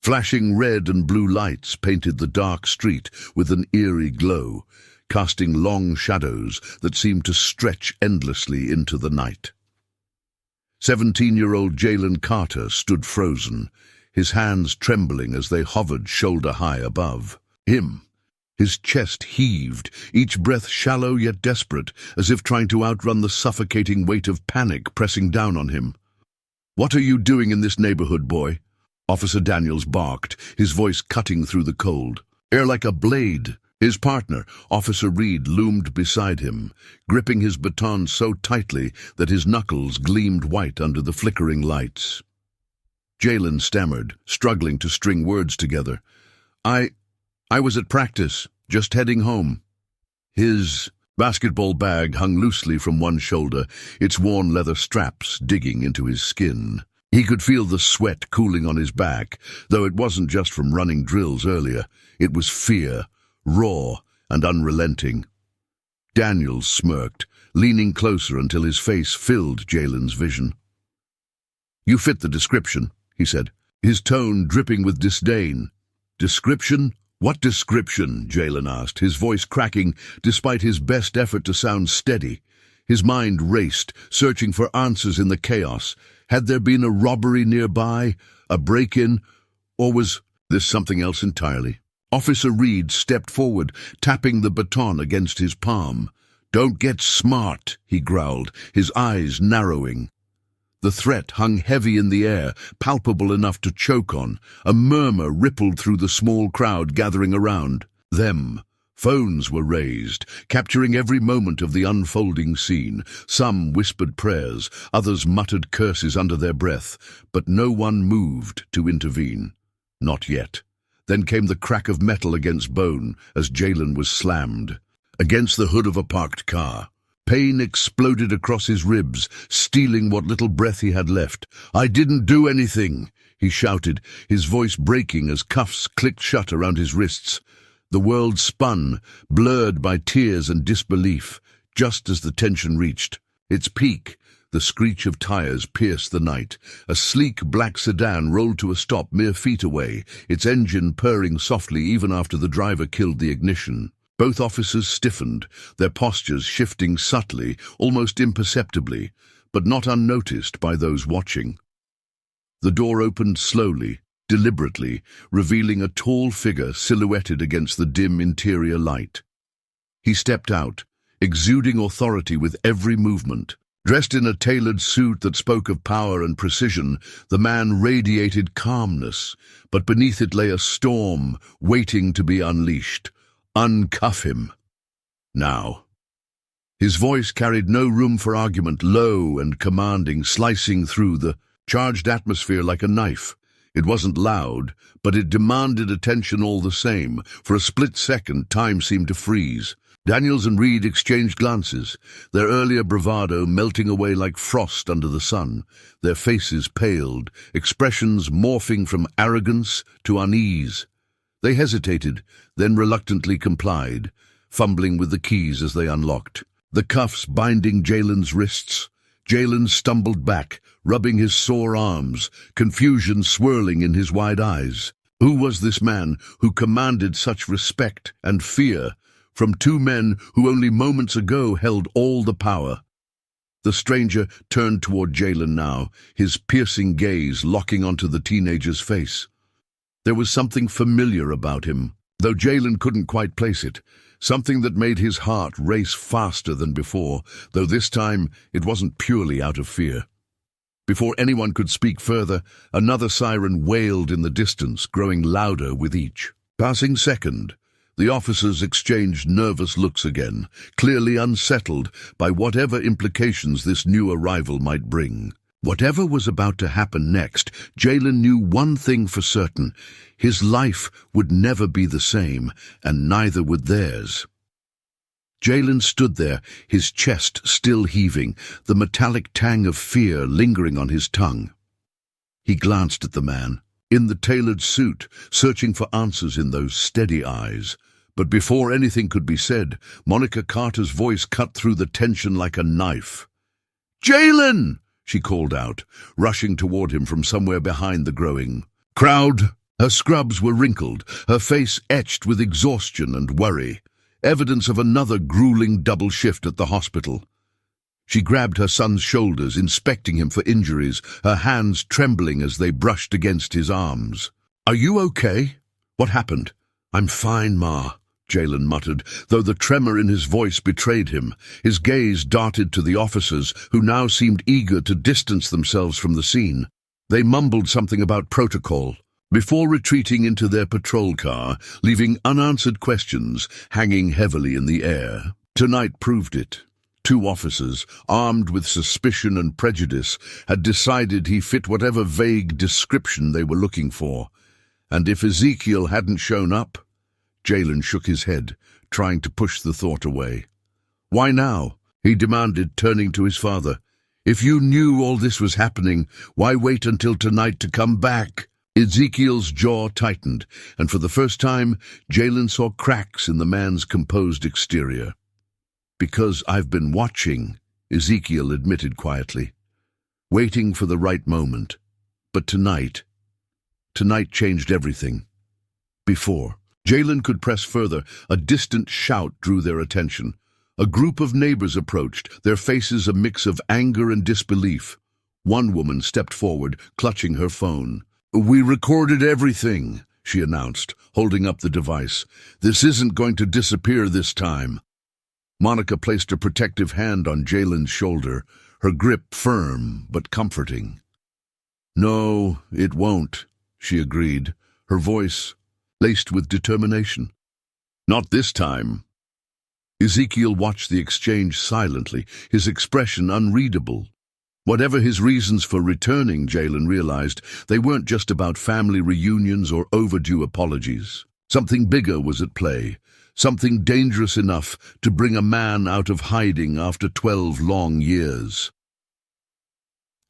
Flashing red and blue lights painted the dark street with an eerie glow, casting long shadows that seemed to stretch endlessly into the night. 17-year-old Jalen Carter stood frozen, his hands trembling as they hovered shoulder-high above him. His chest heaved, each breath shallow yet desperate, as if trying to outrun the suffocating weight of panic pressing down on him. "What are you doing in this neighborhood, boy?" Officer Daniels barked, his voice cutting through the cold. Air like a blade. His partner, Officer Reed, loomed beside him, gripping his baton so tightly that his knuckles gleamed white under the flickering lights. Jalen stammered, struggling to string words together. I was at practice, just heading home." His basketball bag hung loosely from one shoulder, its worn leather straps digging into his skin. He could feel the sweat cooling on his back, though it wasn't just from running drills earlier. It was fear, raw and unrelenting. Daniels smirked, leaning closer until his face filled Jalen's vision. "You fit the description," he said, his tone dripping with disdain. "Description? What description?" Jalen asked, his voice cracking despite his best effort to sound steady. His mind raced, searching for answers in the chaos. Had there been a robbery nearby, a break-in, or was this something else entirely? Officer Reed stepped forward, tapping the baton against his palm. "Don't get smart," he growled, his eyes narrowing. The threat hung heavy in the air, palpable enough to choke on. A murmur rippled through the small crowd gathering around them. Phones were raised, capturing every moment of the unfolding scene. Some whispered prayers, others muttered curses under their breath, but no one moved to intervene. Not yet. Then came the crack of metal against bone as Jalen was slammed against the hood of a parked car. Pain exploded across his ribs, stealing what little breath he had left. "I didn't do anything," he shouted, his voice breaking as cuffs clicked shut around his wrists. The world spun, blurred by tears and disbelief, just as the tension reached its peak. The screech of tires pierced the night. A sleek black sedan rolled to a stop mere feet away, its engine purring softly even after the driver killed the ignition. Both officers stiffened, their postures shifting subtly, almost imperceptibly, but not unnoticed by those watching. The door opened slowly, deliberately, revealing a tall figure silhouetted against the dim interior light. He stepped out, exuding authority with every movement. Dressed in a tailored suit that spoke of power and precision, the man radiated calmness, but beneath it lay a storm waiting to be unleashed. "Uncuff him. Now." His voice carried no room for argument, low and commanding, slicing through the charged atmosphere like a knife. It wasn't loud, but it demanded attention all the same. For a split second, time seemed to freeze. Daniels and Reed exchanged glances, their earlier bravado melting away like frost under the sun. Their faces paled, expressions morphing from arrogance to unease. They hesitated, then reluctantly complied, fumbling with the keys as they unlocked. The cuffs binding Jalen's wrists. Jalen stumbled back, rubbing his sore arms, confusion swirling in his wide eyes. Who was this man who commanded such respect and fear from two men who only moments ago held all the power? The stranger turned toward Jalen now, his piercing gaze locking onto the teenager's face. There was something familiar about him, though Jalen couldn't quite place it, something that made his heart race faster than before, though this time it wasn't purely out of fear. Before anyone could speak further, another siren wailed in the distance, growing louder with each passing second. The officers exchanged nervous looks again, clearly unsettled by whatever implications this new arrival might bring. Whatever was about to happen next, Jalen knew one thing for certain. His life would never be the same, and neither would theirs. Jalen stood there, his chest still heaving, the metallic tang of fear lingering on his tongue. He glanced at the man, in the tailored suit, searching for answers in those steady eyes. But before anything could be said, Monica Carter's voice cut through the tension like a knife. "Jalen!" she called out, rushing toward him from somewhere behind the growing crowd. Her scrubs were wrinkled, her face etched with exhaustion and worry, evidence of another grueling double shift at the hospital. She grabbed her son's shoulders, inspecting him for injuries, her hands trembling as they brushed against his arms. "Are you okay? What happened?" "I'm fine, Ma," Jalen muttered, though the tremor in his voice betrayed him. His gaze darted to the officers, who now seemed eager to distance themselves from the scene. They mumbled something about protocol, before retreating into their patrol car, leaving unanswered questions hanging heavily in the air. Tonight proved it. 2 officers, armed with suspicion and prejudice, had decided he fit whatever vague description they were looking for. And if Ezekiel hadn't shown up? Jalen shook his head, trying to push the thought away. "Why now?" he demanded, turning to his father. "If you knew all this was happening, why wait until tonight to come back?" Ezekiel's jaw tightened, and for the first time, Jalen saw cracks in the man's composed exterior. "Because I've been watching," Ezekiel admitted quietly, "waiting for the right moment. But tonight changed everything. Before Jalen could press further, a distant shout drew their attention. A group of neighbors approached, their faces a mix of anger and disbelief. One woman stepped forward, clutching her phone. "We recorded everything," she announced, holding up the device. "This isn't going to disappear this time." Monica placed a protective hand on Jalen's shoulder, her grip firm but comforting. "No, it won't," she agreed, her voice laced with determination. "Not this time." Ezekiel watched the exchange silently, his expression unreadable. Whatever his reasons for returning, Jalen realized, they weren't just about family reunions or overdue apologies. Something bigger was at play, something dangerous enough to bring a man out of hiding after 12 long years.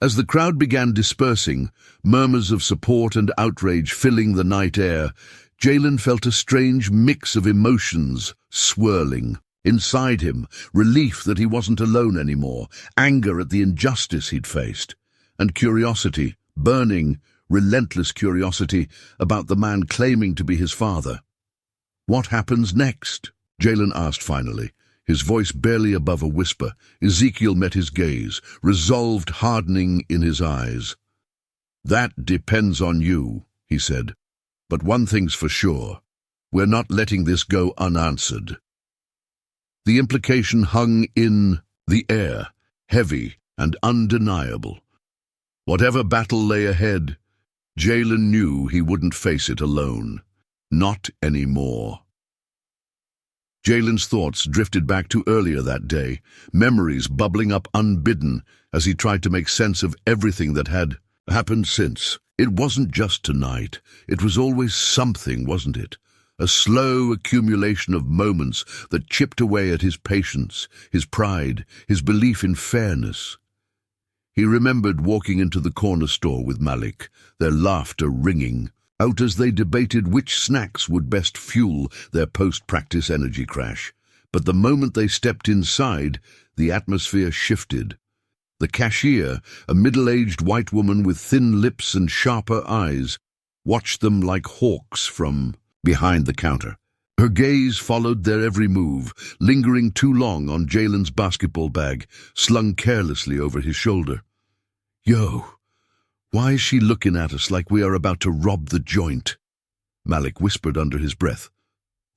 As the crowd began dispersing, murmurs of support and outrage filling the night air, Jalen felt a strange mix of emotions swirling. Inside him, relief that he wasn't alone anymore, anger at the injustice he'd faced, and curiosity, burning, relentless curiosity about the man claiming to be his father. "What happens next?" Jalen asked finally, his voice barely above a whisper. Ezekiel met his gaze, resolved hardening in his eyes. "That depends on you," he said. "But one thing's for sure. We're not letting this go unanswered." The implication hung in the air, heavy and undeniable. Whatever battle lay ahead, Jalen knew he wouldn't face it alone. Not anymore. Jalen's thoughts drifted back to earlier that day, memories bubbling up unbidden as he tried to make sense of everything that had happened since. It wasn't just tonight. It was always something, wasn't it? A slow accumulation of moments that chipped away at his patience, his pride, his belief in fairness. He remembered walking into the corner store with Malik, their laughter ringing out as they debated which snacks would best fuel their post-practice energy crash. But the moment they stepped inside, the atmosphere shifted. The cashier, a middle-aged white woman with thin lips and sharper eyes, watched them like hawks from behind the counter. Her gaze followed their every move, lingering too long on Jalen's basketball bag, slung carelessly over his shoulder. "Yo, why is she looking at us like we are about to rob the joint?" Malik whispered under his breath.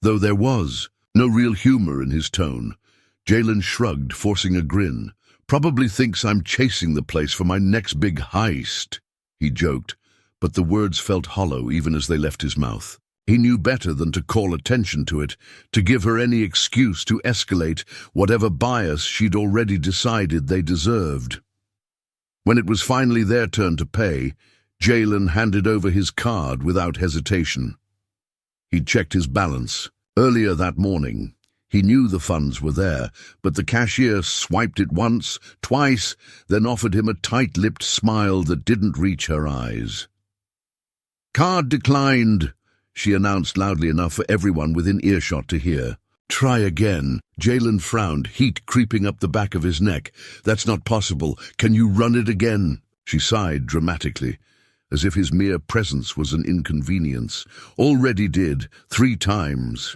Though there was no real humor in his tone, Jalen shrugged, forcing a grin. "Probably thinks I'm chasing the place for my next big heist," he joked, but the words felt hollow even as they left his mouth. He knew better than to call attention to it, to give her any excuse to escalate whatever bias she'd already decided they deserved. When it was finally their turn to pay, Jalen handed over his card without hesitation. He'd checked his balance. Earlier that morning, he knew the funds were there, but the cashier swiped it once, twice, then offered him a tight-lipped smile that didn't reach her eyes. "Card declined," she announced loudly enough for everyone within earshot to hear. "Try again." Jalen frowned, heat creeping up the back of his neck. "That's not possible. Can you run it again?" She sighed dramatically. as if his mere presence was an inconvenience. Already did, 3 times.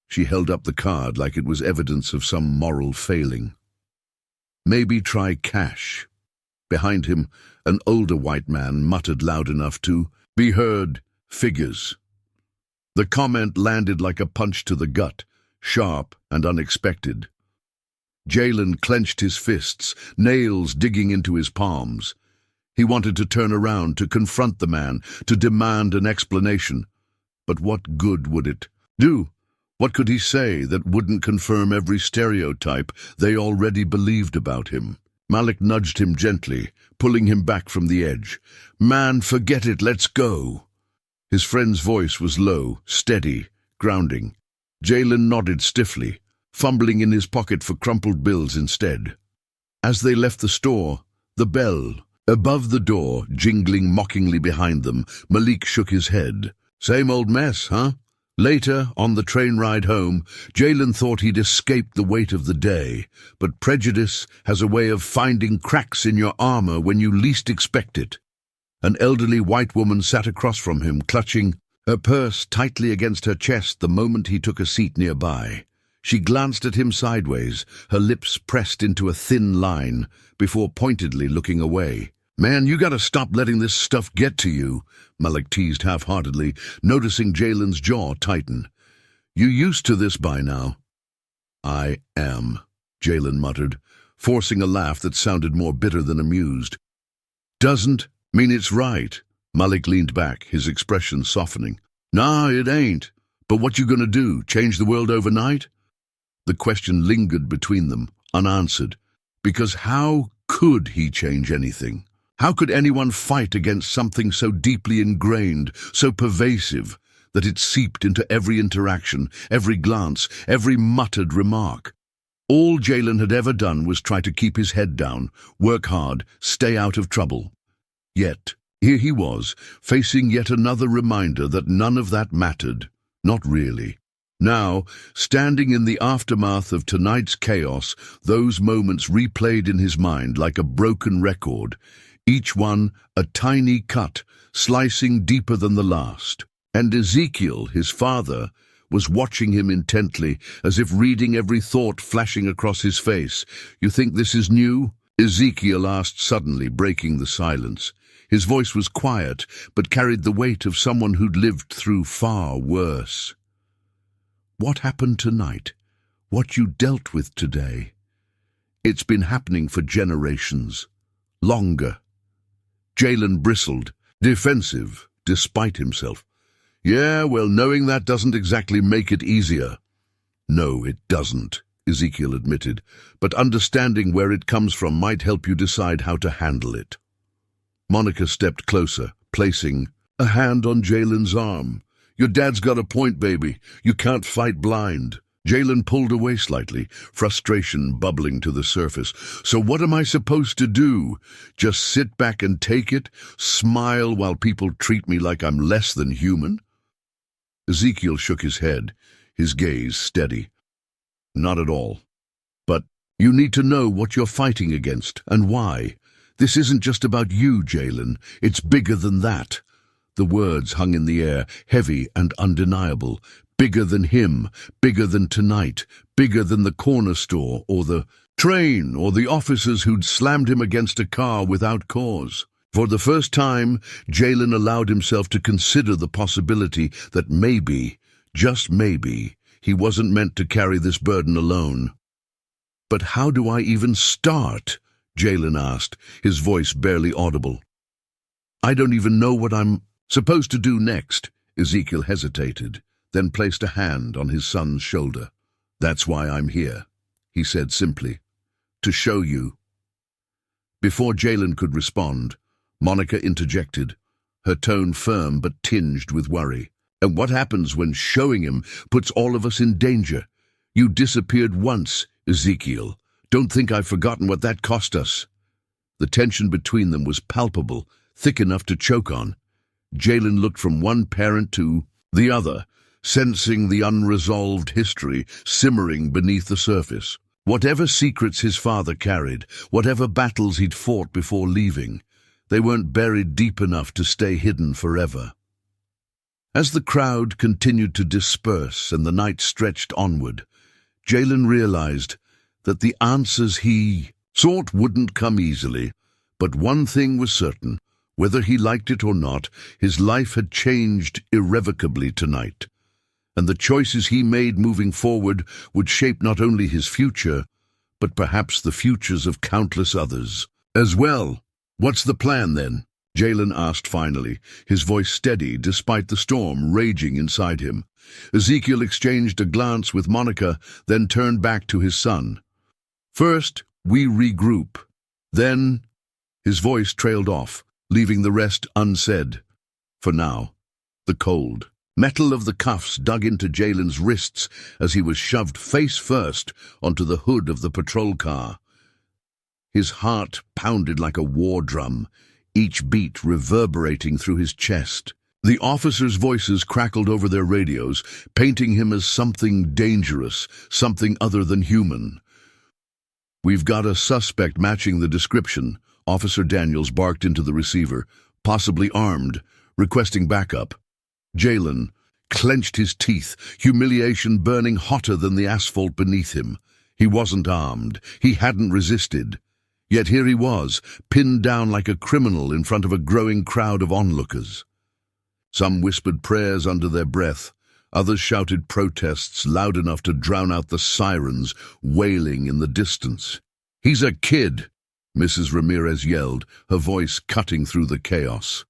She held up the card like it was evidence of some moral failing. Maybe try cash. Behind him, an older white man muttered loud enough to be heard, figures. The comment landed like a punch to the gut, sharp and unexpected. Jalen clenched his fists, nails digging into his palms. He wanted to turn around, to confront the man, to demand an explanation. But what good would it do? What could he say that wouldn't confirm every stereotype they already believed about him? Malik nudged him gently, pulling him back from the edge. "Man, forget it, let's go." His friend's voice was low, steady, grounding. Jalen nodded stiffly, fumbling in his pocket for crumpled bills instead. As they left the store, the bell, above the door, jingling mockingly behind them, Malik shook his head. Same old mess, huh? Later, on the train ride home, Jalen thought he'd escaped the weight of the day, but prejudice has a way of finding cracks in your armor when you least expect it. An elderly white woman sat across from him, clutching her purse tightly against her chest the moment he took a seat nearby. She glanced at him sideways, her lips pressed into a thin line, before pointedly looking away. "Man, you gotta stop letting this stuff get to you," Malik teased half-heartedly, noticing Jalen's jaw tighten. "You used to this by now." "I am," Jalen muttered, forcing a laugh that sounded more bitter than amused. "Doesn't mean it's right." Malik leaned back, his expression softening. "Nah, it ain't. But what you gonna do, change the world overnight?" The question lingered between them, unanswered, because how could he change anything? How could anyone fight against something so deeply ingrained, so pervasive, that it seeped into every interaction, every glance, every muttered remark? All Jalen had ever done was try to keep his head down, work hard, stay out of trouble. Yet, here he was, facing yet another reminder that none of that mattered. Not really. Now, standing in the aftermath of tonight's chaos, those moments replayed in his mind like a broken record, each one a tiny cut, slicing deeper than the last. And Ezekiel, his father, was watching him intently, as if reading every thought flashing across his face. "You think this is new?" Ezekiel asked suddenly, breaking the silence. His voice was quiet, but carried the weight of someone who'd lived through far worse. "What happened tonight? What you dealt with today? It's been happening for generations. Longer." Jalen bristled, defensive, despite himself. "Yeah, well, knowing that doesn't exactly make it easier." "No, it doesn't," Ezekiel admitted, "but understanding where it comes from might help you decide how to handle it." Monica stepped closer, placing a hand on Jalen's arm. "Your dad's got a point, baby. You can't fight blind." Jalen pulled away slightly, frustration bubbling to the surface. "So what am I supposed to do? Just sit back and take it? Smile while people treat me like I'm less than human?" Ezekiel shook his head, his gaze steady. "Not at all. But you need to know what you're fighting against and why. This isn't just about you, Jalen. It's bigger than that." The words hung in the air, heavy and undeniable. Bigger than him, bigger than tonight, bigger than the corner store or the train or the officers who'd slammed him against a car without cause. For the first time, Jalen allowed himself to consider the possibility that maybe, just maybe, he wasn't meant to carry this burden alone. "But how do I even start?" Jalen asked, his voice barely audible. "I don't even know what I'm supposed to do next." Ezekiel hesitated, then placed a hand on his son's shoulder. "That's why I'm here," he said simply. "To show you." Before Jalen could respond, Monica interjected, her tone firm but tinged with worry. "And what happens when showing him puts all of us in danger? You disappeared once, Ezekiel. Don't think I've forgotten what that cost us." The tension between them was palpable, thick enough to choke on. Jalen looked from one parent to the other, sensing the unresolved history simmering beneath the surface. Whatever secrets his father carried, whatever battles he'd fought before leaving, They weren't buried deep enough to stay hidden forever. As the crowd continued to disperse and the night stretched onward, Jalen realized that the answers he sought wouldn't come easily. But one thing was certain: whether he liked it or not, his life had changed irrevocably tonight. And the choices he made moving forward would shape not only his future, but perhaps the futures of countless others as well. "What's the plan, then?" Jalen asked finally, his voice steady despite the storm raging inside him. Ezekiel exchanged a glance with Monica, then turned back to his son. "First, we regroup. Then—" His voice trailed off, leaving the rest unsaid. For now, the cold metal of the cuffs dug into Jalen's wrists as he was shoved face first onto the hood of the patrol car. His heart pounded like a war drum, each beat reverberating through his chest. The officers' voices crackled over their radios, painting him as something dangerous, something other than human. "We've got a suspect matching the description," Officer Daniels barked into the receiver, possibly armed, requesting backup. Jalen clenched his teeth, humiliation burning hotter than the asphalt beneath him. He wasn't armed. He hadn't resisted. Yet here he was, pinned down like a criminal in front of a growing crowd of onlookers. Some whispered prayers under their breath. Others shouted protests loud enough to drown out the sirens wailing in the distance. "He's a kid," Mrs. Ramirez yelled, her voice cutting through the chaos.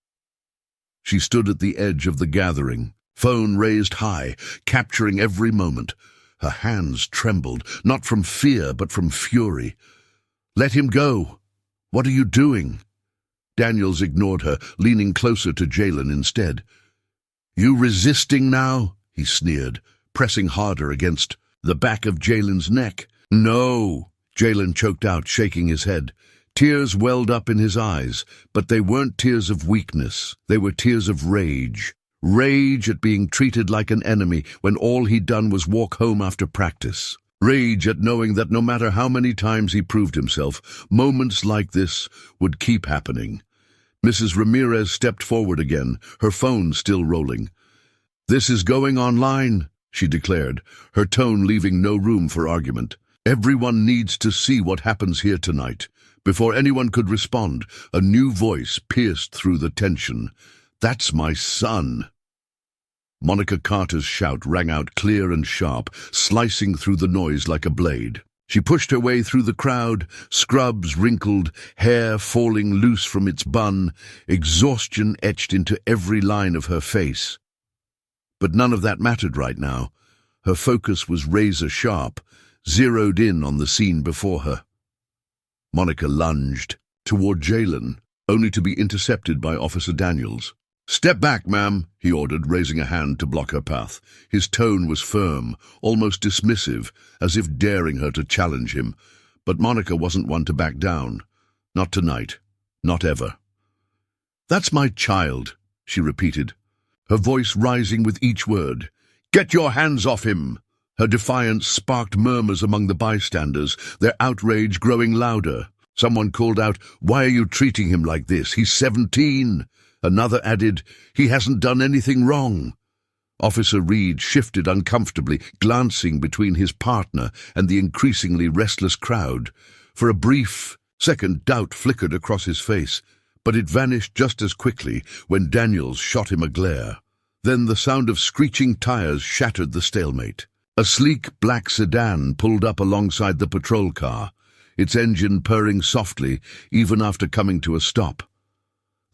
She stood at the edge of the gathering, phone raised high, capturing every moment. Her hands trembled, not from fear but from fury. "Let him go. What are you doing?" Daniels ignored her, leaning closer to Jalen instead. "You resisting now?" he sneered, pressing harder against the back of Jalen's neck. "No," Jalen choked out, shaking his head. Tears welled up in his eyes, but they weren't tears of weakness. They were tears of rage. Rage at being treated like an enemy when all he'd done was walk home after practice. Rage at knowing that no matter how many times he proved himself, moments like this would keep happening. Mrs. Ramirez stepped forward again, her phone still rolling. "This is going online," she declared, her tone leaving no room for argument. "Everyone needs to see what happens here tonight." Before anyone could respond, a new voice pierced through the tension. "That's my son." Monica Carter's shout rang out clear and sharp, slicing through the noise like a blade. She pushed her way through the crowd, scrubs wrinkled, hair falling loose from its bun, exhaustion etched into every line of her face. But none of that mattered right now. Her focus was razor-sharp, zeroed in on the scene before her. Monica lunged toward Jalen, only to be intercepted by Officer Daniels. "Step back, ma'am," he ordered, raising a hand to block her path. His tone was firm, almost dismissive, as if daring her to challenge him. But Monica wasn't one to back down. Not tonight. Not ever. "That's my child," she repeated, her voice rising with each word. "Get your hands off him!" Her defiance sparked murmurs among the bystanders, their outrage growing louder. Someone called out, "Why are you treating him like this? He's 17. Another added, "He hasn't done anything wrong." Officer Reed shifted uncomfortably, glancing between his partner and the increasingly restless crowd. For a brief second, doubt flickered across his face, but it vanished just as quickly when Daniels shot him a glare. Then the sound of screeching tires shattered the stalemate. A sleek black sedan pulled up alongside the patrol car, its engine purring softly even after coming to a stop.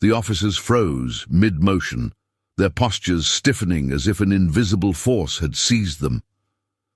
The officers froze mid-motion, their postures stiffening as if an invisible force had seized them.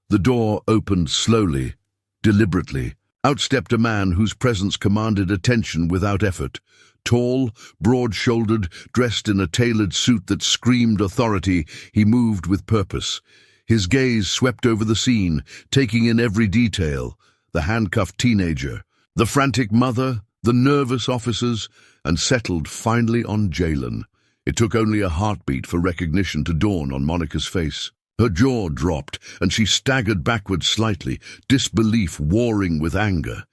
The door opened slowly, deliberately. Out stepped a man whose presence commanded attention without effort. Tall, broad-shouldered, dressed in a tailored suit that screamed authority, he moved with purpose. His gaze swept over the scene, taking in every detail: the handcuffed teenager, the frantic mother, the nervous officers, and settled finally on Jalen. It took only a heartbeat for recognition to dawn on Monica's face. Her jaw dropped, and she staggered backward slightly, disbelief warring with anger.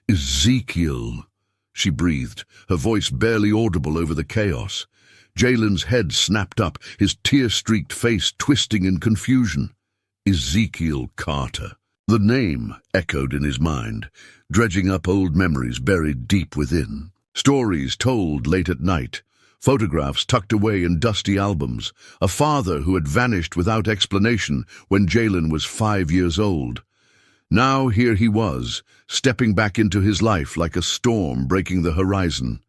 "Ezekiel," she breathed, her voice barely audible over the chaos. Jalen's head snapped up, his tear-streaked face twisting in confusion. Ezekiel Carter. The name echoed in his mind, dredging up old memories buried deep within. Stories told late at night, photographs tucked away in dusty albums, a father who had vanished without explanation when Jalen was 5 years old. Now here he was, stepping back into his life like a storm breaking the horizon.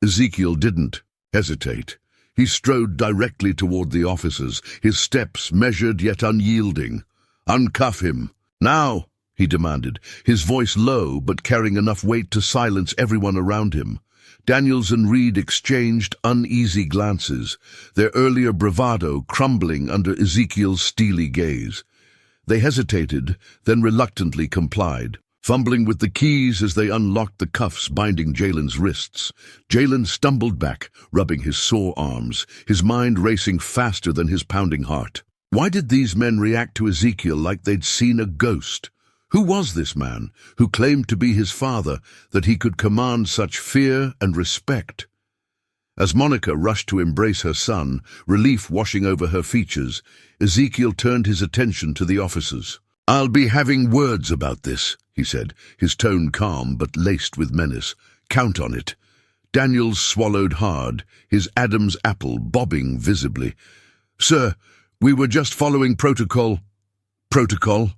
Ezekiel didn't hesitate. He strode directly toward the officers, his steps measured yet unyielding. "Uncuff him. Now!" he demanded, his voice low but carrying enough weight to silence everyone around him. Daniels and Reed exchanged uneasy glances, their earlier bravado crumbling under Ezekiel's steely gaze. They hesitated, then reluctantly complied, fumbling with the keys as they unlocked the cuffs binding Jalen's wrists. Jalen stumbled back, rubbing his sore arms, his mind racing faster than his pounding heart. Why did these men react to Ezekiel like they'd seen a ghost? Who was this man, who claimed to be his father, that he could command such fear and respect? As Monica rushed to embrace her son, relief washing over her features, Ezekiel turned his attention to the officers. "I'll be having words about this," he said, his tone calm but laced with menace. "Count on it." Daniels swallowed hard, his Adam's apple bobbing visibly. "Sir, we were just following protocol." "Protocol?"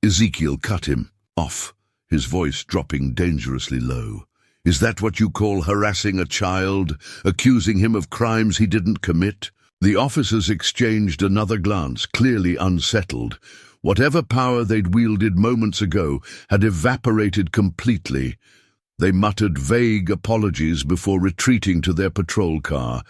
Ezekiel cut him off, his voice dropping dangerously low. "Is that what you call harassing a child, accusing him of crimes he didn't commit?" The officers exchanged another glance, clearly unsettled. Whatever power they'd wielded moments ago had evaporated completely. They muttered vague apologies before retreating to their patrol car,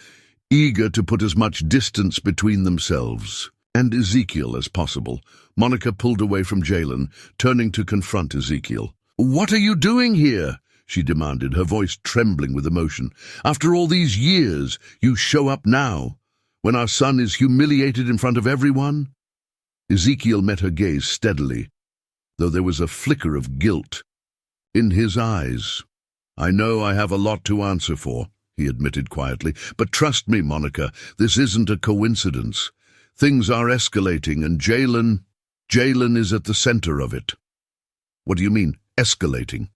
eager to put as much distance between themselves and Ezekiel as possible. Monica pulled away from Jalen, turning to confront Ezekiel. "What are you doing here?" she demanded, her voice trembling with emotion. "After all these years, you show up now, when our son is humiliated in front of everyone?" Ezekiel met her gaze steadily, though there was a flicker of guilt in his eyes. "I know I have a lot to answer for," he admitted quietly, "but trust me, Monica, this isn't a coincidence. Things are escalating, and Jalen is at the center of it." "What do you mean, escalating?"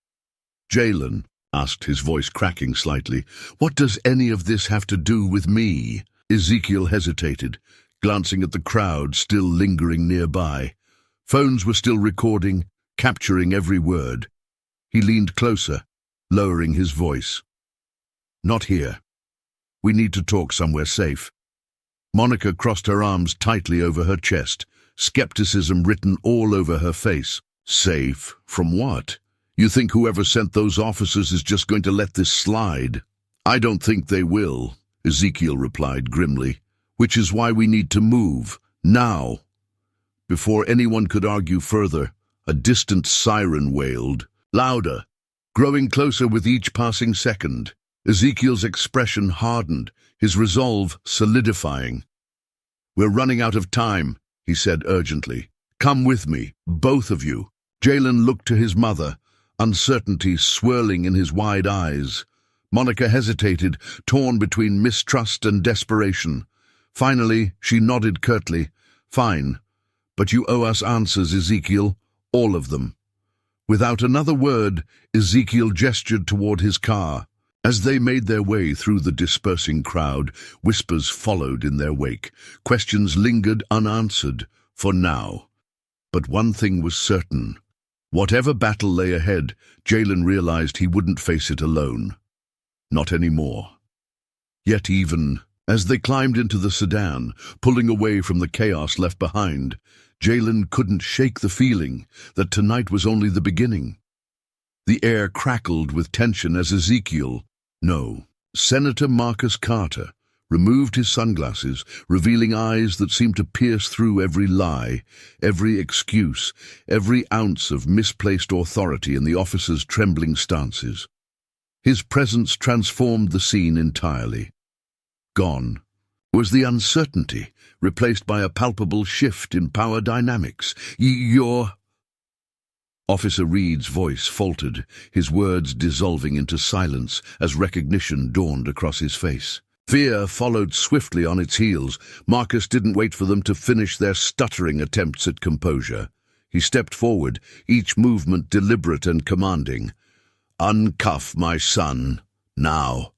"Jalen," asked, his voice cracking slightly, "what does any of this have to do with me?" Ezekiel hesitated, glancing at the crowd still lingering nearby. Phones were still recording, capturing every word. He leaned closer, lowering his voice. "Not here. We need to talk somewhere safe." Monica crossed her arms tightly over her chest, skepticism written all over her face. "Safe? From what? You think whoever sent those officers is just going to let this slide?" "I don't think they will," Ezekiel replied grimly, "which is why we need to move, now." Before anyone could argue further, a distant siren wailed, louder, growing closer with each passing second. Ezekiel's expression hardened, his resolve solidifying. "We're running out of time," he said urgently. "Come with me, both of you." Jalen looked to his mother, uncertainty swirling in his wide eyes. Monica hesitated, torn between mistrust and desperation. Finally, she nodded curtly. "Fine, but you owe us answers, Ezekiel, all of them." Without another word, Ezekiel gestured toward his car. As they made their way through the dispersing crowd, whispers followed in their wake. Questions lingered unanswered, for now. But one thing was certain. Whatever battle lay ahead, Jalen realized he wouldn't face it alone. Not anymore. Yet even as they climbed into the sedan, pulling away from the chaos left behind, Jalen couldn't shake the feeling that tonight was only the beginning. The air crackled with tension as Senator Marcus Carter removed his sunglasses, revealing eyes that seemed to pierce through every lie, every excuse, every ounce of misplaced authority in the officer's trembling stances. His presence transformed the scene entirely. Gone was the uncertainty, replaced by a palpable shift in power dynamics. Officer Reed's voice faltered, his words dissolving into silence as recognition dawned across his face. Fear followed swiftly on its heels. Marcus didn't wait for them to finish their stuttering attempts at composure. He stepped forward, each movement deliberate and commanding. "Uncuff my son, now."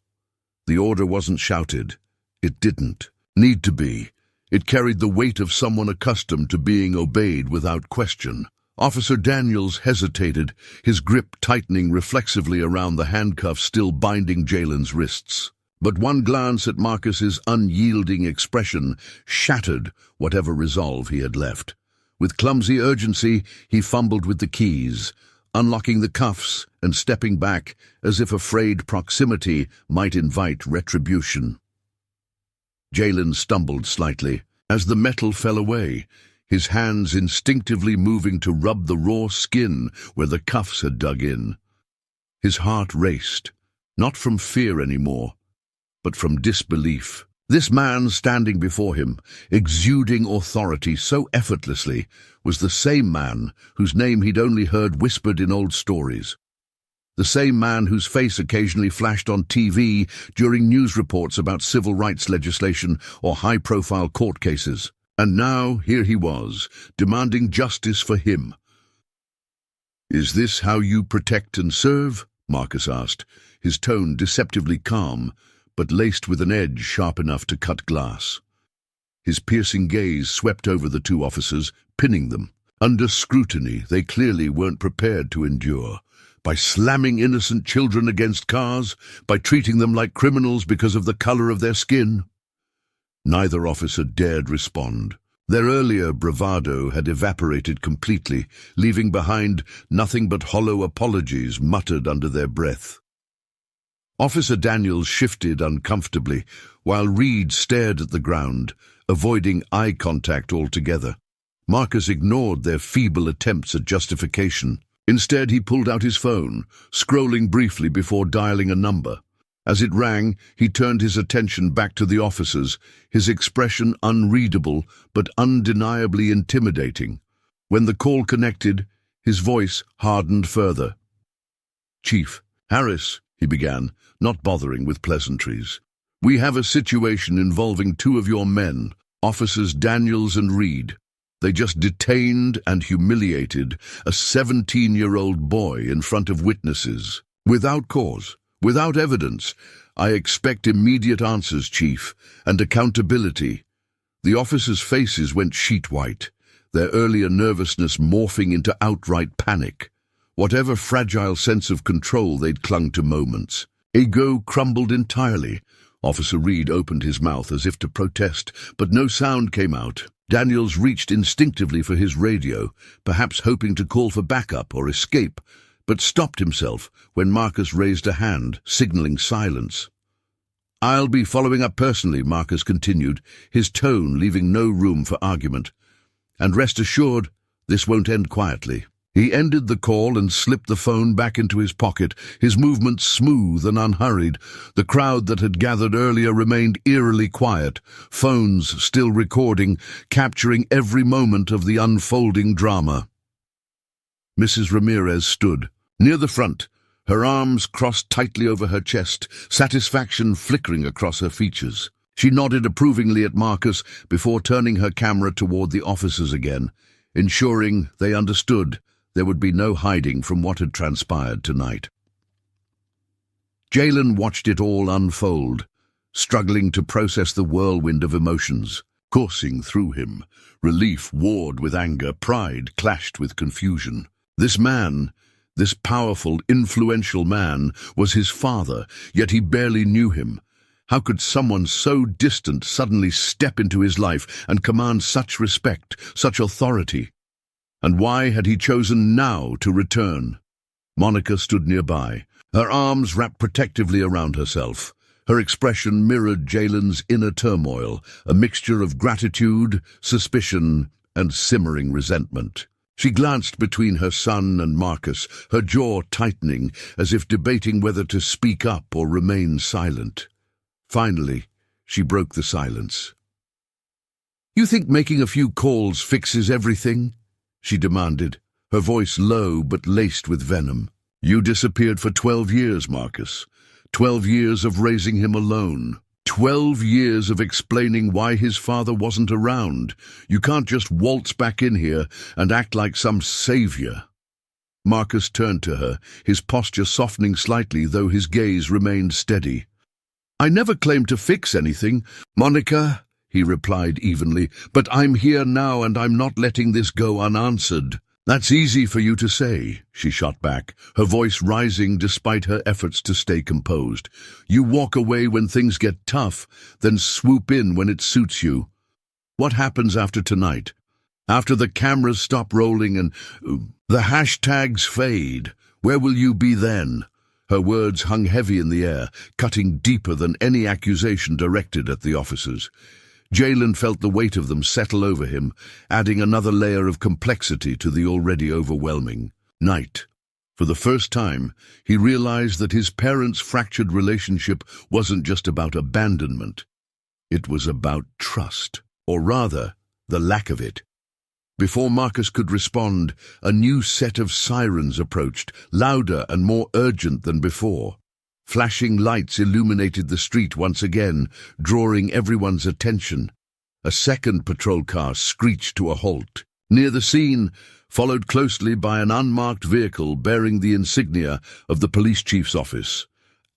The order wasn't shouted. It didn't need to be. It carried the weight of someone accustomed to being obeyed without question. Officer Daniels hesitated, his grip tightening reflexively around the handcuffs still binding Jalen's wrists. But one glance at Marcus's unyielding expression shattered whatever resolve he had left. With clumsy urgency, he fumbled with the keys, unlocking the cuffs and stepping back as if afraid proximity might invite retribution. Jalen stumbled slightly as the metal fell away, his hands instinctively moving to rub the raw skin where the cuffs had dug in. His heart raced, not from fear anymore, but from disbelief. This man standing before him, exuding authority so effortlessly, was the same man whose name he'd only heard whispered in old stories. The same man whose face occasionally flashed on TV during news reports about civil rights legislation or high-profile court cases. And now, here he was, demanding justice for him. "Is this how you protect and serve?" Marcus asked, his tone deceptively calm, but laced with an edge sharp enough to cut glass. His piercing gaze swept over the two officers, pinning them. Under scrutiny they clearly weren't prepared to endure. By slamming innocent children against cars, by treating them like criminals because of the color of their skin. Neither officer dared respond. Their earlier bravado had evaporated completely, leaving behind nothing but hollow apologies muttered under their breath. Officer Daniels shifted uncomfortably, while Reed stared at the ground, avoiding eye contact altogether. Marcus ignored their feeble attempts at justification. Instead, he pulled out his phone, scrolling briefly before dialing a number. As it rang, he turned his attention back to the officers, his expression unreadable but undeniably intimidating. When the call connected, his voice hardened further. "Chief Harris," he began, not bothering with pleasantries. "We have a situation involving two of your men, Officers Daniels and Reed. They just detained and humiliated a 17-year-old boy in front of witnesses. Without cause, without evidence. I expect immediate answers, Chief, and accountability." The officers' faces went sheet white, their earlier nervousness morphing into outright panic. Whatever fragile sense of control they'd clung to moments. Ego crumbled entirely. Officer Reed opened his mouth as if to protest, but no sound came out. Daniels reached instinctively for his radio, perhaps hoping to call for backup or escape, but stopped himself when Marcus raised a hand, signaling silence. "I'll be following up personally," Marcus continued, his tone leaving no room for argument. "And rest assured, this won't end quietly." He ended the call and slipped the phone back into his pocket, his movements smooth and unhurried. The crowd that had gathered earlier remained eerily quiet, phones still recording, capturing every moment of the unfolding drama. Mrs. Ramirez stood, near the front, her arms crossed tightly over her chest, satisfaction flickering across her features. She nodded approvingly at Marcus before turning her camera toward the officers again, ensuring they understood there would be no hiding from what had transpired tonight. Jalen watched it all unfold, struggling to process the whirlwind of emotions coursing through him. Relief warred with anger, pride clashed with confusion. This man, this powerful, influential man, was his father, yet he barely knew him. How could someone so distant suddenly step into his life and command such respect, such authority? And why had he chosen now to return? Monica stood nearby, her arms wrapped protectively around herself. Her expression mirrored Jalen's inner turmoil, a mixture of gratitude, suspicion, and simmering resentment. She glanced between her son and Marcus, her jaw tightening, as if debating whether to speak up or remain silent. Finally, she broke the silence. "You think making a few calls fixes everything?" she demanded, her voice low but laced with venom. "You disappeared for 12 years, Marcus. 12 years of raising him alone. 12 years of explaining why his father wasn't around. You can't just waltz back in here and act like some savior." Marcus turned to her, his posture softening slightly, though his gaze remained steady. "I never claimed to fix anything, Monica," he replied evenly, "but I'm here now and I'm not letting this go unanswered." "That's easy for you to say," she shot back, her voice rising despite her efforts to stay composed. "You walk away when things get tough, then swoop in when it suits you. What happens after tonight? After the cameras stop rolling and the hashtags fade, where will you be then?" Her words hung heavy in the air, cutting deeper than any accusation directed at the officers. Jalen felt the weight of them settle over him, adding another layer of complexity to the already overwhelming night. For the first time, he realized that his parents' fractured relationship wasn't just about abandonment. It was about trust, or rather, the lack of it. Before Marcus could respond, a new set of sirens approached, louder and more urgent than before. Flashing lights illuminated the street once again, drawing everyone's attention. A second patrol car screeched to a halt. Near the scene, followed closely by an unmarked vehicle bearing the insignia of the police chief's office.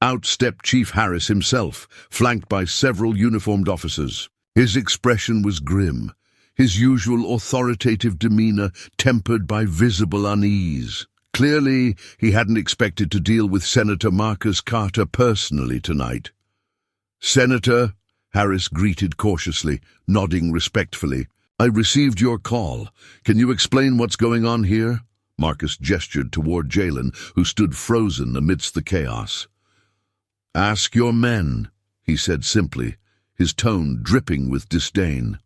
Out stepped Chief Harris himself, flanked by several uniformed officers. His expression was grim, his usual authoritative demeanor tempered by visible unease. Clearly, he hadn't expected to deal with Senator Marcus Carter personally tonight. "Senator," Harris greeted cautiously, nodding respectfully. "I received your call. Can you explain what's going on here?" Marcus gestured toward Jalen, who stood frozen amidst the chaos. "Ask your men," he said simply, his tone dripping with disdain.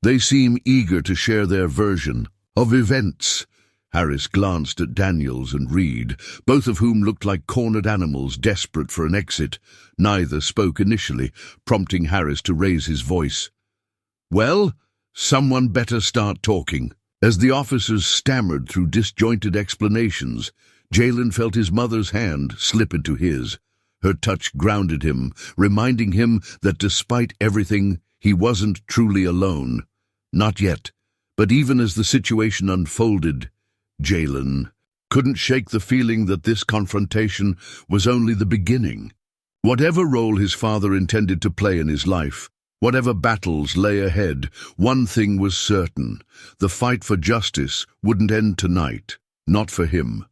"They seem eager to share their version of events." Harris glanced at Daniels and Reed, both of whom looked like cornered animals desperate for an exit. Neither spoke initially, prompting Harris to raise his voice. "Well, someone better start talking." As the officers stammered through disjointed explanations, Jalen felt his mother's hand slip into his. Her touch grounded him, reminding him that despite everything, he wasn't truly alone. Not yet, but even as the situation unfolded, Jalen couldn't shake the feeling that this confrontation was only the beginning. Whatever role his father intended to play in his life, whatever battles lay ahead, one thing was certain: the fight for justice wouldn't end tonight. Not for him.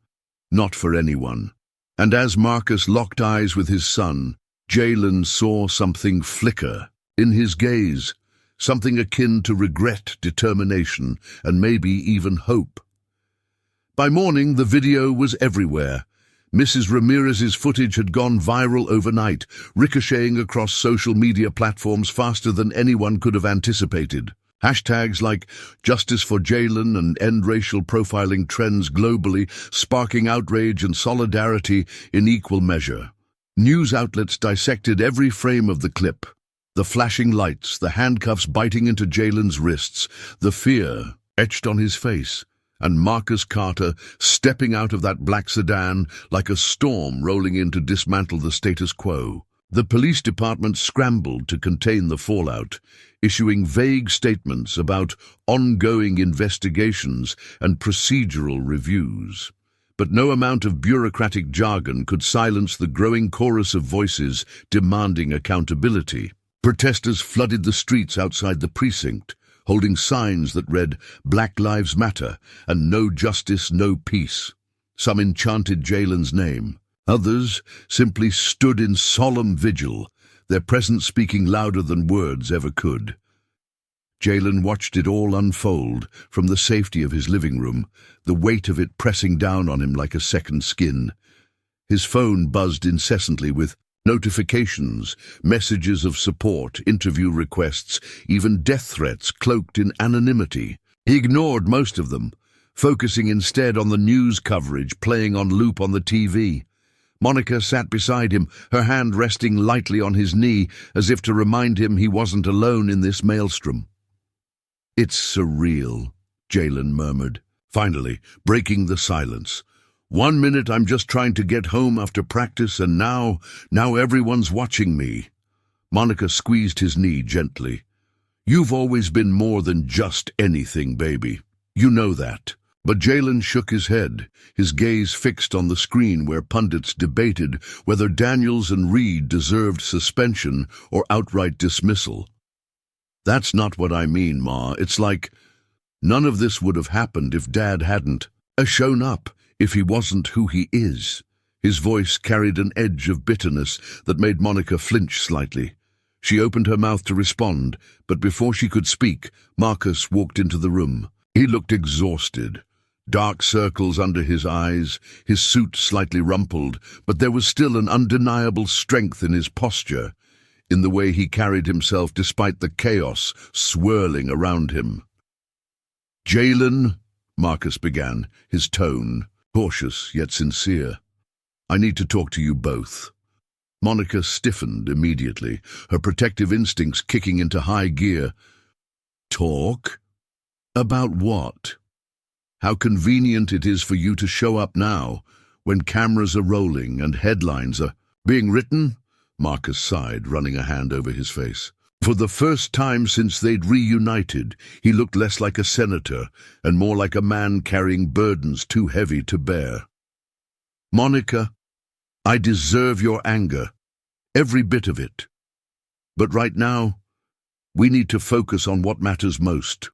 Not for anyone. And as Marcus locked eyes with his son, Jalen saw something flicker in his gaze, something akin to regret, determination, and maybe even hope. By morning, the video was everywhere. Mrs. Ramirez's footage had gone viral overnight, ricocheting across social media platforms faster than anyone could have anticipated. Hashtags like Justice for Jalen and End Racial Profiling trends globally, sparking outrage and solidarity in equal measure. News outlets dissected every frame of the clip. The flashing lights, the handcuffs biting into Jalen's wrists, the fear etched on his face, and Marcus Carter stepping out of that black sedan like a storm rolling in to dismantle the status quo. The police department scrambled to contain the fallout, issuing vague statements about ongoing investigations and procedural reviews. But no amount of bureaucratic jargon could silence the growing chorus of voices demanding accountability. Protesters flooded the streets outside the precinct, holding signs that read "Black Lives Matter" and "No Justice, No Peace." Some enchanted Jalen's name. Others simply stood in solemn vigil, their presence speaking louder than words ever could. Jalen watched it all unfold from the safety of his living room, the weight of it pressing down on him like a second skin. His phone buzzed incessantly with notifications, messages of support, interview requests, even death threats cloaked in anonymity. He ignored most of them, focusing instead on the news coverage playing on loop on the TV. Monica sat beside him, her hand resting lightly on his knee, as if to remind him he wasn't alone in this maelstrom. "It's surreal," Jalen murmured, finally, breaking the silence. "1 minute I'm just trying to get home after practice, and now everyone's watching me." Monica squeezed his knee gently. "You've always been more than just anything, baby. You know that." But Jalen shook his head, his gaze fixed on the screen where pundits debated whether Daniels and Reed deserved suspension or outright dismissal. "That's not what I mean, Ma. It's like none of this would have happened if Dad hadn't shown up, if he wasn't who he is." His voice carried an edge of bitterness that made Monica flinch slightly. She opened her mouth to respond, but before she could speak, Marcus walked into the room. He looked exhausted. Dark circles under his eyes, his suit slightly rumpled, but there was still an undeniable strength in his posture, in the way he carried himself despite the chaos swirling around him. "Jalen," Marcus began, his tone cautious yet sincere, "I need to talk to you both." Monica stiffened immediately, her protective instincts kicking into high gear. "Talk? About what? How convenient it is for you to show up now, when cameras are rolling and headlines are being written?" Marcus sighed, running a hand over his face. For the first time since they'd reunited, he looked less like a senator and more like a man carrying burdens too heavy to bear. "Monica, I deserve your anger, every bit of it. But right now, we need to focus on what matters most.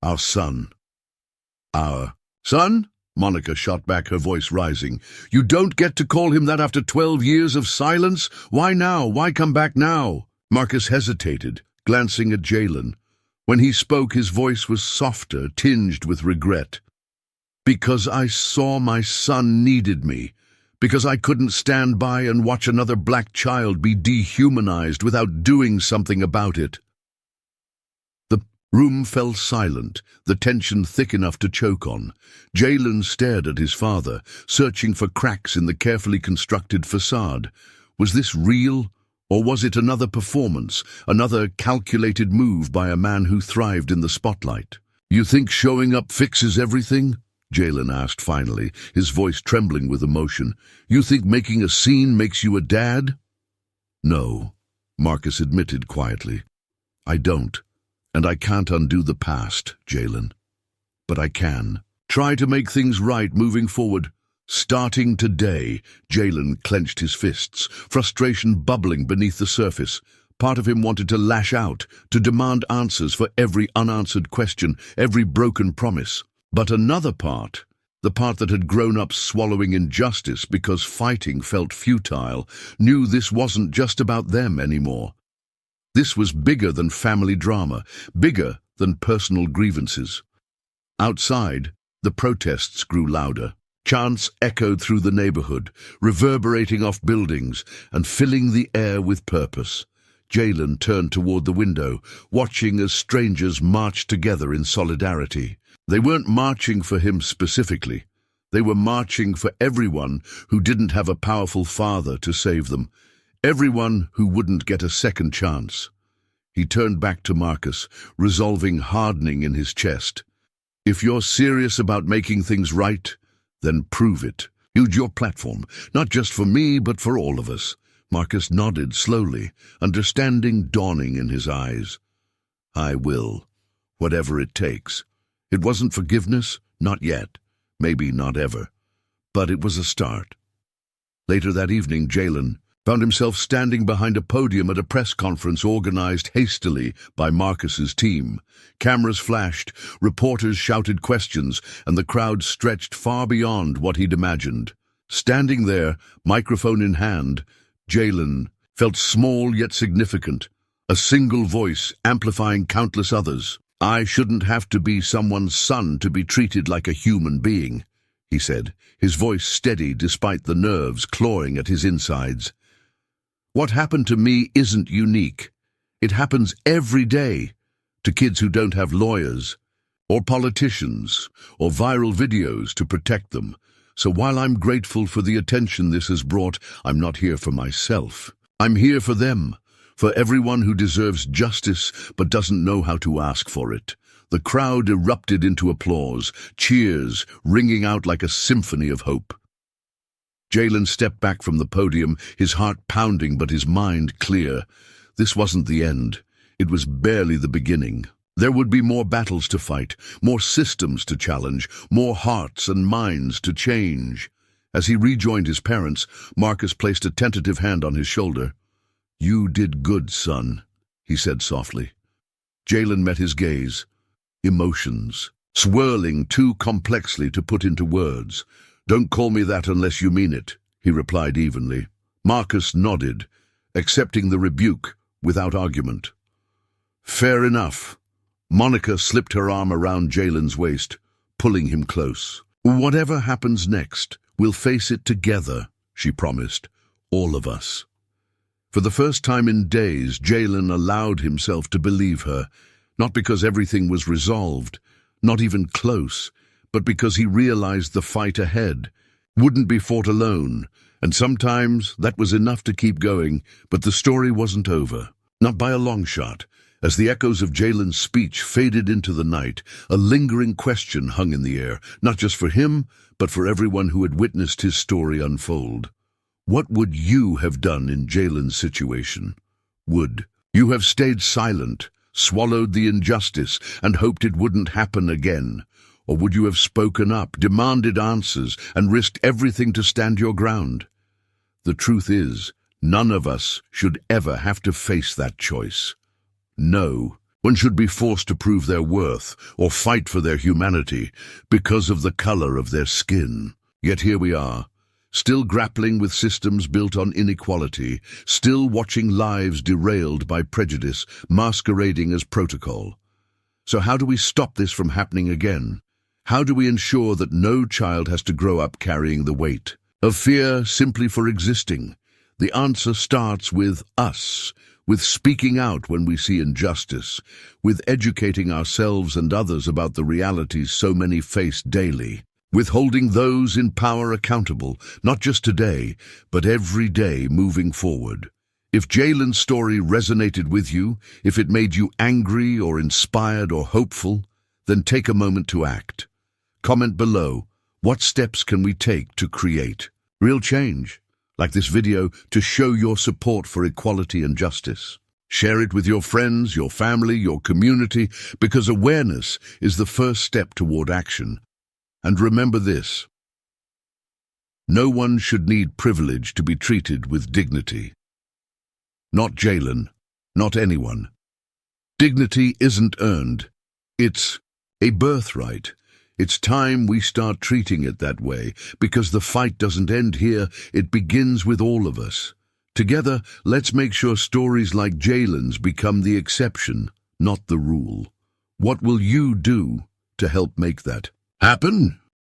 Our son." "Our son?" Monica shot back, her voice rising. "You don't get to call him that after 12 years of silence? Why now? Why come back now?" Marcus hesitated, glancing at Jalen. When he spoke, his voice was softer, tinged with regret. "Because I saw my son needed me. Because I couldn't stand by and watch another black child be dehumanized without doing something about it." The room fell silent, the tension thick enough to choke on. Jalen stared at his father, searching for cracks in the carefully constructed facade. Was this real? Or was it another performance, another calculated move by a man who thrived in the spotlight? "You think showing up fixes everything?" Jalen asked finally, his voice trembling with emotion. "You think making a scene makes you a dad?" "No," Marcus admitted quietly. "I don't, and I can't undo the past, Jalen. But I can try to make things right moving forward. Starting today." Jalen clenched his fists, frustration bubbling beneath the surface. Part of him wanted to lash out, to demand answers for every unanswered question, every broken promise. But another part, the part that had grown up swallowing injustice because fighting felt futile, knew this wasn't just about them anymore. This was bigger than family drama, bigger than personal grievances. Outside, the protests grew louder. Chants echoed through the neighborhood, reverberating off buildings and filling the air with purpose. Jalen turned toward the window, watching as strangers marched together in solidarity. They weren't marching for him specifically. They were marching for everyone who didn't have a powerful father to save them, everyone who wouldn't get a second chance. He turned back to Marcus, resolving hardening in his chest. "If you're serious about making things right, then prove it. Use your platform, not just for me, but for all of us." Marcus nodded slowly, understanding dawning in his eyes. "I will, whatever it takes." It wasn't forgiveness, not yet, maybe not ever, but it was a start. Later that evening, Jalen found himself standing behind a podium at a press conference organized hastily by Marcus's team. Cameras flashed, reporters shouted questions, and the crowd stretched far beyond what he'd imagined. Standing there, microphone in hand, Jalen felt small yet significant, a single voice amplifying countless others. "I shouldn't have to be someone's son to be treated like a human being," he said, his voice steady despite the nerves clawing at his insides. "What happened to me isn't unique. It happens every day to kids who don't have lawyers, or politicians, or viral videos to protect them. So while I'm grateful for the attention this has brought, I'm not here for myself. I'm here for them, for everyone who deserves justice but doesn't know how to ask for it. The crowd erupted into applause, cheers ringing out like a symphony of hope. Jalen stepped back from the podium, his heart pounding but his mind clear. This wasn't the end. It was barely the beginning. There would be more battles to fight, more systems to challenge, more hearts and minds to change. As he rejoined his parents, Marcus placed a tentative hand on his shoulder. "You did good, son," he said softly. Jalen met his gaze. Emotions, swirling too complexly to put into words. "Don't call me that unless you mean it," he replied evenly. Marcus nodded, accepting the rebuke without argument. "Fair enough." Monica slipped her arm around Jalen's waist, pulling him close. "Whatever happens next, we'll face it together," she promised. "All of us." For the first time in days, Jalen allowed himself to believe her, not because everything was resolved, not even close, but because he realized the fight ahead wouldn't be fought alone, and sometimes that was enough to keep going. But the story wasn't over, not by a long shot. As the echoes of Jalen's speech faded into the night, a lingering question hung in the air, not just for him, but for everyone who had witnessed his story unfold. What would you have done in Jalen's situation? Would you have stayed silent, swallowed the injustice, and hoped it wouldn't happen again? Or would you have spoken up, demanded answers, and risked everything to stand your ground? The truth is, none of us should ever have to face that choice. No one should be forced to prove their worth or fight for their humanity because of the color of their skin. Yet here we are, still grappling with systems built on inequality, still watching lives derailed by prejudice, masquerading as protocol. So how do we stop this from happening again? How do we ensure that no child has to grow up carrying the weight of fear simply for existing? The answer starts with us, with speaking out when we see injustice, with educating ourselves and others about the realities so many face daily, with holding those in power accountable, not just today, but every day moving forward. If Jalen's story resonated with you, if it made you angry or inspired or hopeful, then take a moment to act. Comment below, what steps can we take to create real change? Like this video, to show your support for equality and justice. Share it with your friends, your family, your community, because awareness is the first step toward action. And remember this: no one should need privilege to be treated with dignity. Not Jalen, not anyone. Dignity isn't earned. It's a birthright. It's time we start treating it that way, because the fight doesn't end here, it begins with all of us. Together, let's make sure stories like Jalen's become the exception, not the rule. What will you do to help make that happen?